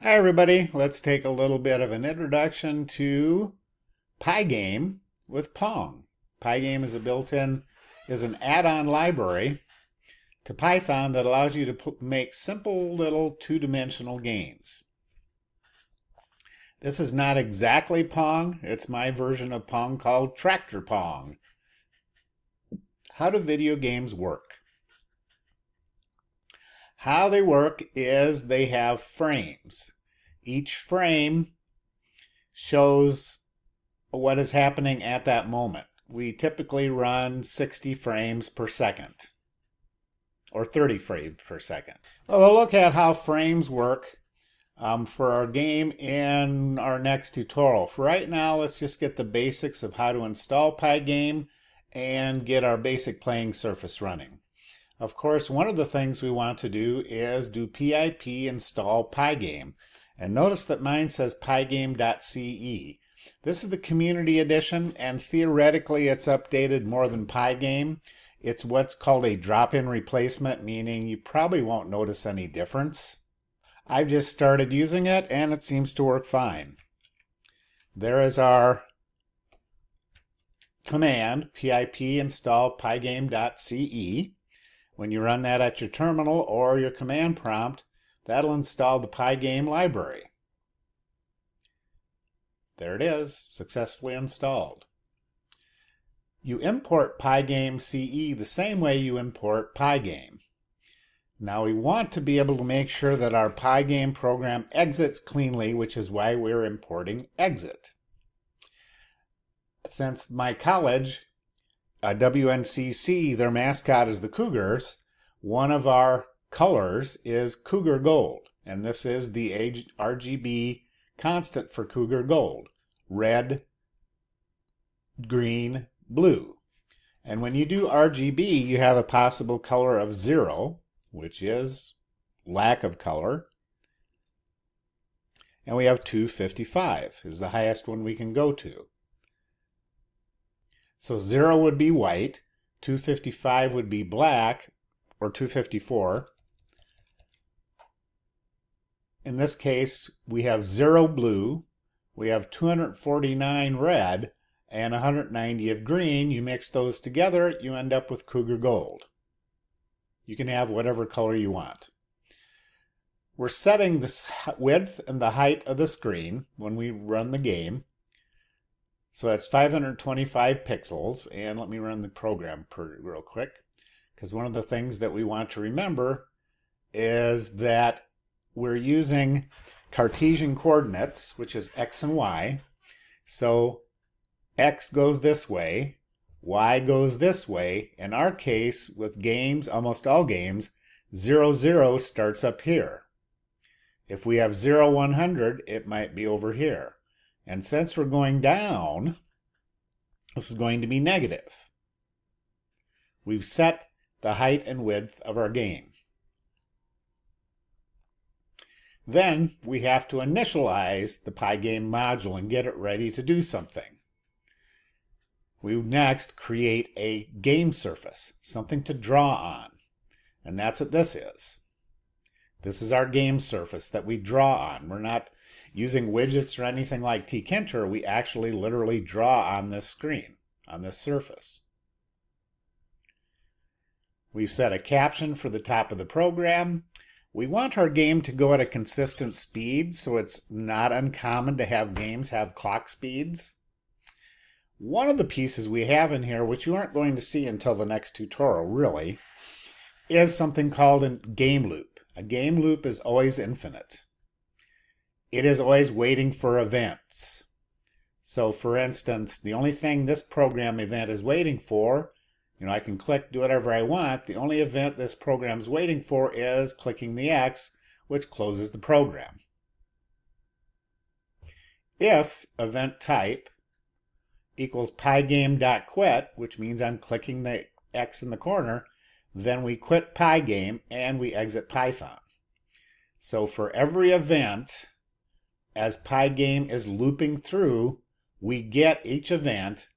Hi everybody, let's take a little bit of an introduction to PyGame with Pong. PyGame is an add-on library to Python that allows you to make simple little two-dimensional games. This is not exactly Pong, it's my version of Pong called Tractor Pong. How do video games work? How they work is they have frames. Each frame shows what is happening at that moment. We typically run 60 frames per second or 30 frames per second. Well, we'll look at how frames work for our game in our next tutorial. For right now, let's just get the basics of how to install PyGame and get our basic playing surface running. Of course, one of the things we want to do is do pip install PyGame. And notice that mine says pygame.ce. This is the community edition, and theoretically it's updated more than PyGame. It's what's called a drop-in replacement, meaning you probably won't notice any difference. I've just started using it, and it seems to work fine. There is our command, pip install pygame.ce. When you run that at your terminal or your command prompt, that'll install the PyGame library. There it is, successfully installed. You import PyGame CE the same way you import PyGame. Now we want to be able to make sure that our PyGame program exits cleanly, which is why we're importing exit. Since my college, WNCC, their mascot is the Cougars, one of our colors is Cougar Gold, and this is the RGB constant for Cougar Gold: red, green, blue. And when you do RGB, you have a possible color of 0, which is lack of color, and we have 255 is the highest one we can go to. So 0 would be white, 255 would be black, or 254. In this case, we have 0 blue, we have 249 red, and 190 of green. You mix those together, you end up with Cougar Gold. You can have whatever color you want. We're setting the width and the height of the screen when we run the game. So that's 525 pixels, and let me run the program real quick, because one of the things that we want to remember is that we're using Cartesian coordinates, which is x and y. So x goes this way, y goes this way. In our case, with games, almost all games, 0, 0 starts up here. If we have 0, 100, it might be over here. And since we're going down, this is going to be negative. We've set the height and width of our game. Then we have to initialize the PyGame module and get it ready to do something. We next create a game surface, something to draw on. And that's what this is. This is our game surface that we draw on. We're not using widgets or anything like tkinter. We actually literally draw on this screen, on this surface. We've set a caption for the top of the program. We want our game to go at a consistent speed, so it's not uncommon to have games have clock speeds. One of the pieces we have in here, which you aren't going to see until the next tutorial really, is something called a game loop. A game loop is always infinite. It is always waiting for events. So for instance, the only thing this program event is waiting for, I can click, do whatever I want. The only event this program is waiting for is clicking the X, which closes the program. If event type equals pygame.quit, which means I'm clicking the X in the corner, then we quit PyGame and we exit Python. So for every event, as PyGame is looping through, we get each event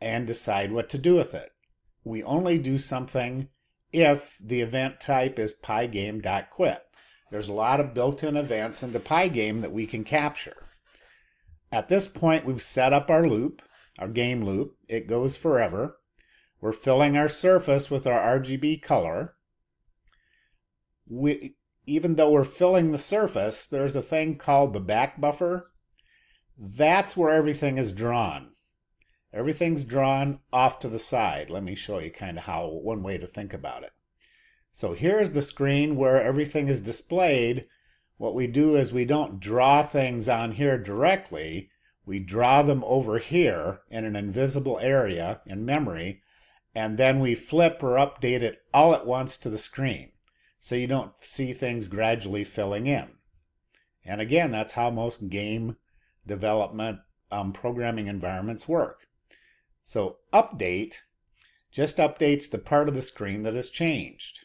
and decide what to do with it. We only do something if the event type is pygame.quit. There's a lot of built-in events into PyGame that we can capture. At this point, we've set up our loop, our game loop. It goes forever. We're filling our surface with our RGB color. Even though we're filling the surface, there's a thing called the back buffer. That's where everything is drawn. Everything's drawn off to the side. Let me show you kind of how one way to think about it. So here's the screen where everything is displayed. What we do is we don't draw things on here directly. We draw them over here in an invisible area in memory, and then we flip or update it all at once to the screen. So you don't see things gradually filling in. And again, that's how most game development programming environments work. So update just updates the part of the screen that has changed.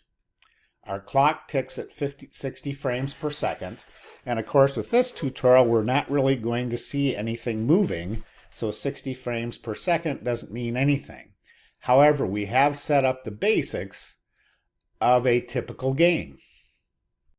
Our clock ticks at 60 frames per second. And of course, with this tutorial, we're not really going to see anything moving. So 60 frames per second doesn't mean anything. However, we have set up the basics of a typical game.